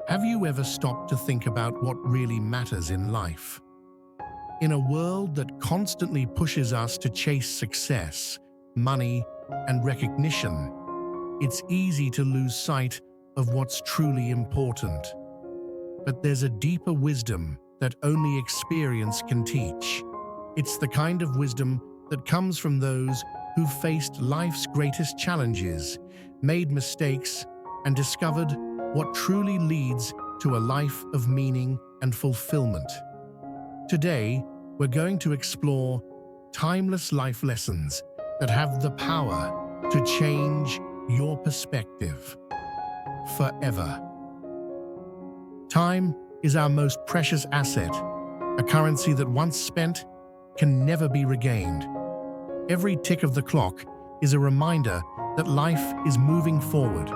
Have you ever stopped to think about what really matters in life? In a world that constantly pushes us to chase success, money, and recognition, it's easy to lose sight of what's truly important. But there's a deeper wisdom that only experience can teach. It's the kind of wisdom that comes from those who've faced life's greatest challenges, made mistakes, and discovered what truly leads to a life of meaning and fulfillment. Today, we're going to explore timeless life lessons that have the power to change your perspective forever. Time is our most precious asset, a currency that once spent can never be regained. Every tick of the clock is a reminder that life is moving forward,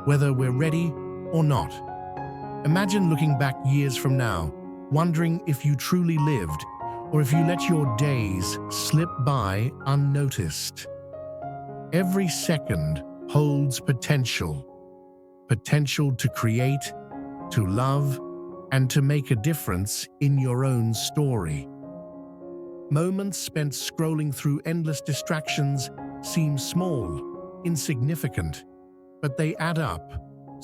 whether we're ready or not. Imagine looking back years from now, wondering if you truly lived or if you let your days slip by unnoticed. Every second holds potential to create, to love, and to make a difference in your own story. Moments spent scrolling through endless distractions seem small, insignificant, but they add up,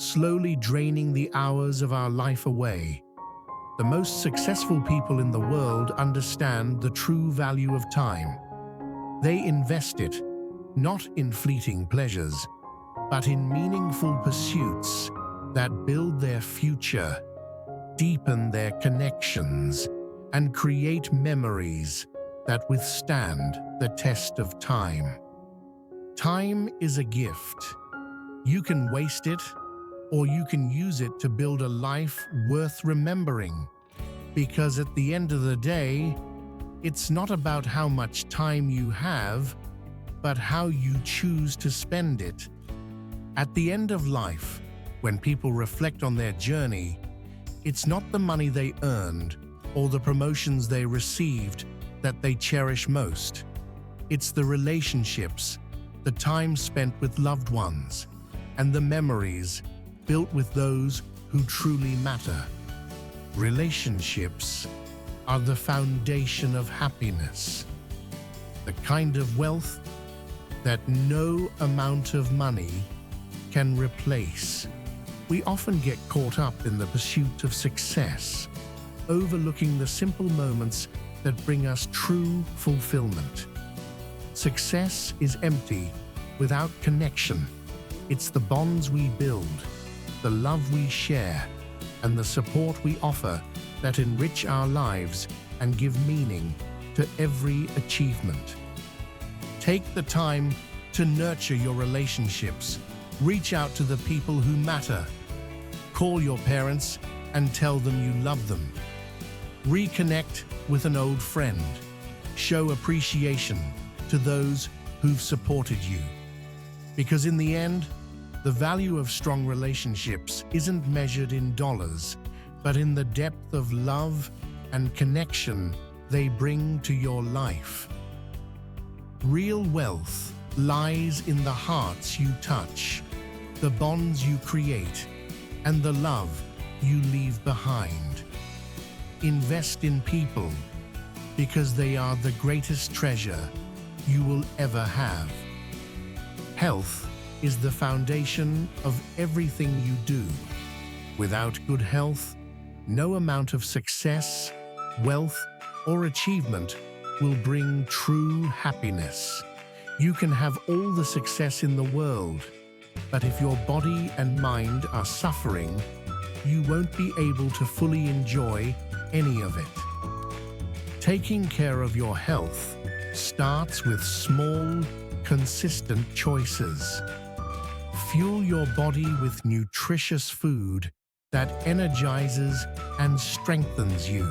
slowly draining the hours of our life away. The most successful people in the world understand the true value of time. They invest it, not in fleeting pleasures, but in meaningful pursuits that build their future, deepen their connections, and create memories that withstand the test of time. Time is a gift. You can waste it, or you can use it to build a life worth remembering. Because at the end of the day, it's not about how much time you have, but how you choose to spend it. At the end of life, when people reflect on their journey, it's not the money they earned or the promotions they received that they cherish most. It's the relationships, the time spent with loved ones, and the memories built with those who truly matter. Relationships are the foundation of happiness, the kind of wealth that no amount of money can replace. We often get caught up in the pursuit of success, overlooking the simple moments that bring us true fulfillment. Success is empty without connection. It's the bonds we build, the love we share, and the support we offer that enrich our lives and give meaning to every achievement. Take the time to nurture your relationships. Reach out to the people who matter. Call your parents and tell them you love them. Reconnect with an old friend. Show appreciation to those who've supported you. Because in the end, the value of strong relationships isn't measured in dollars, but in the depth of love and connection they bring to your life. Real wealth lies in the hearts you touch, the bonds you create, and the love you leave behind. Invest in people because they are the greatest treasure you will ever have. Health is the foundation of everything you do. Without good health, no amount of success, wealth, or achievement will bring true happiness. You can have all the success in the world, but if your body and mind are suffering, you won't be able to fully enjoy any of it. Taking care of your health starts with small, consistent choices. Fuel your body with nutritious food that energizes and strengthens you.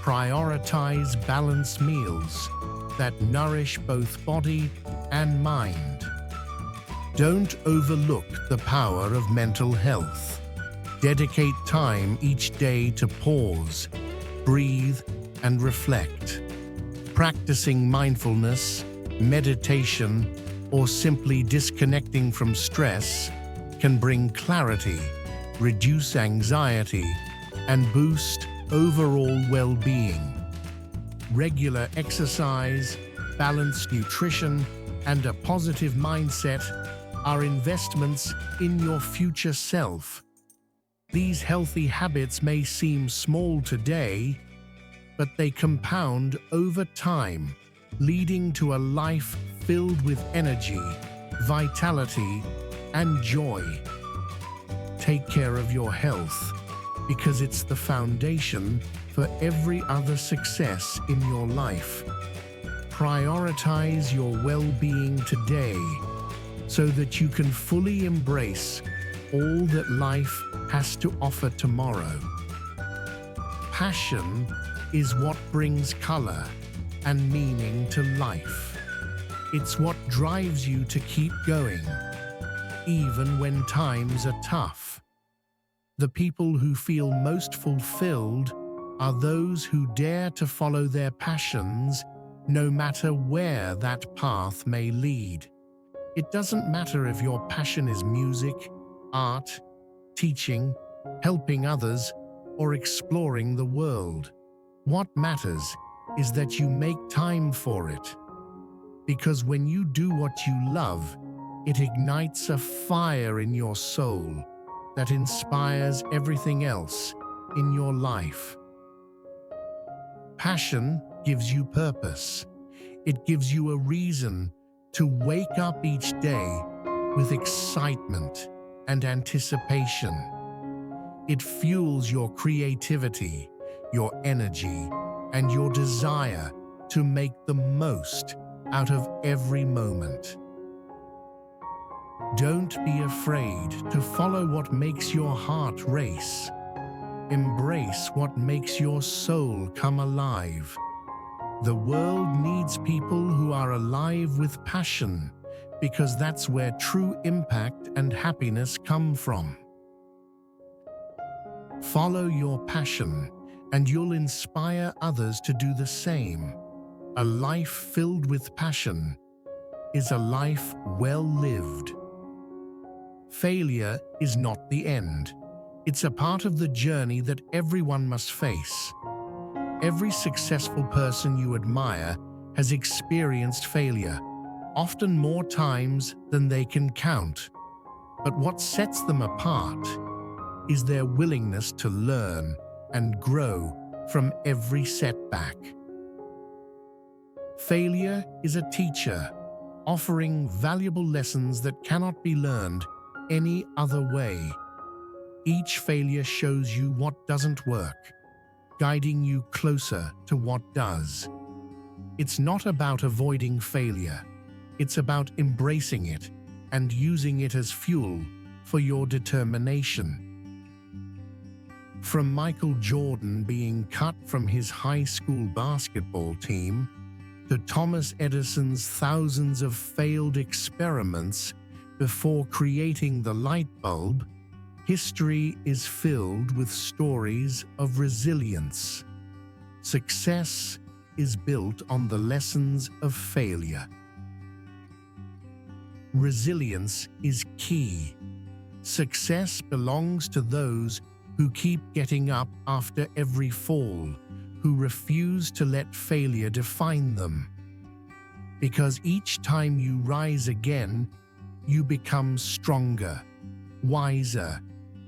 Prioritize balanced meals that nourish both body and mind. Don't overlook the power of mental health. Dedicate time each day to pause, breathe, and reflect. Practicing mindfulness, meditation, or simply disconnecting from stress can bring clarity reduce anxiety, and boost overall well-being. Regular exercise, balanced nutrition, and a positive mindset are investments in your future self. These healthy habits may seem small today, but they compound over time, leading to a life filled with energy, vitality, and joy. Take care of your health, because it's the foundation for every other success in your life. Prioritize your well-being today so that you can fully embrace all that life has to offer tomorrow. Passion is what brings color and meaning to life. It's what drives you to keep going, even when times are tough. The people who feel most fulfilled are those who dare to follow their passions, no matter where that path may lead. It doesn't matter if your passion is music, art, teaching, helping others, or exploring the world. What matters is that you make time for it. Because when you do what you love, it ignites a fire in your soul that inspires everything else in your life. Passion gives you purpose. It gives you a reason to wake up each day with excitement and anticipation. It fuels your creativity, your energy, and your desire to make the most out of every moment. Don't be afraid to follow what makes your heart race. Embrace what makes your soul come alive. The world needs people who are alive with passion, because that's where true impact and happiness come from. Follow your passion, and you'll inspire others to do the same. A life filled with passion is a life well lived. Failure is not the end. It's a part of the journey that everyone must face. Every successful person you admire has experienced failure, often more times than they can count. But what sets them apart is their willingness to learn and grow from every setback. Failure is a teacher, offering valuable lessons that cannot be learned any other way. Each failure shows you what doesn't work, guiding you closer to what does. It's not about avoiding failure. It's about embracing it and using it as fuel for your determination. From Michael Jordan being cut from his high school basketball team to Thomas Edison's thousands of failed experiments before creating the light bulb, history is filled with stories of resilience. Success is built on the lessons of failure. Resilience is key. Success belongs to those who keep getting up after every fall, who refuse to let failure define them. Because each time you rise again, you become stronger, wiser,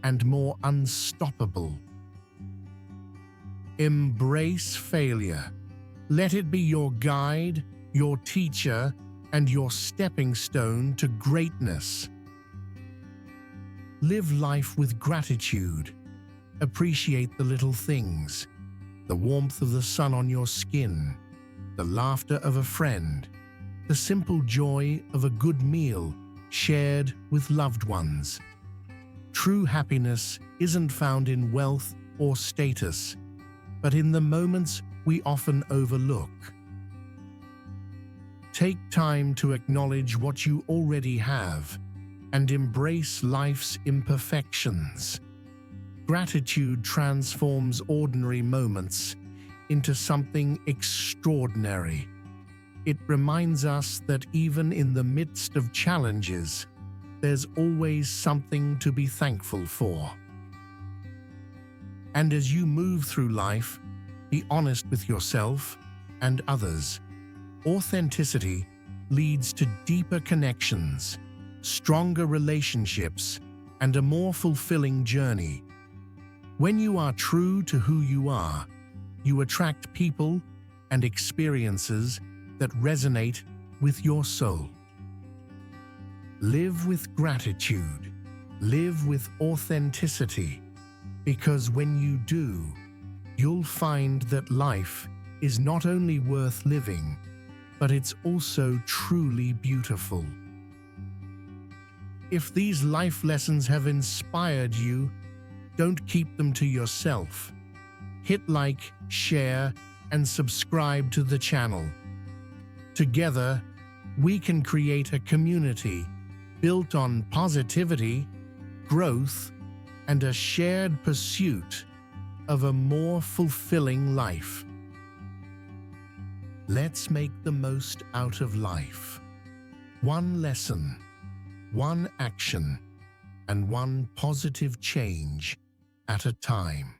and more unstoppable. Embrace failure. Let it be your guide, your teacher, and your stepping stone to greatness. Live life with gratitude. Appreciate the little things, the warmth of the sun on your skin, the laughter of a friend, the simple joy of a good meal shared with loved ones. True happiness isn't found in wealth or status, but in the moments we often overlook. Take time to acknowledge what you already have and embrace life's imperfections. Gratitude transforms ordinary moments into something extraordinary. It reminds us that even in the midst of challenges, there's always something to be thankful for. And as you move through life, be honest with yourself and others. Authenticity leads to deeper connections, stronger relationships, and a more fulfilling journey. When you are true to who you are, you attract people and experiences that resonate with your soul. Live with gratitude. Live with authenticity, because when you do, you'll find that life is not only worth living, but it's also truly beautiful. If these life lessons have inspired you, don't keep them to yourself. Hit like, share, and subscribe to the channel. Together, we can create a community built on positivity, growth, and a shared pursuit of a more fulfilling life. Let's make the most out of life. One lesson, one action, and one positive change at a time.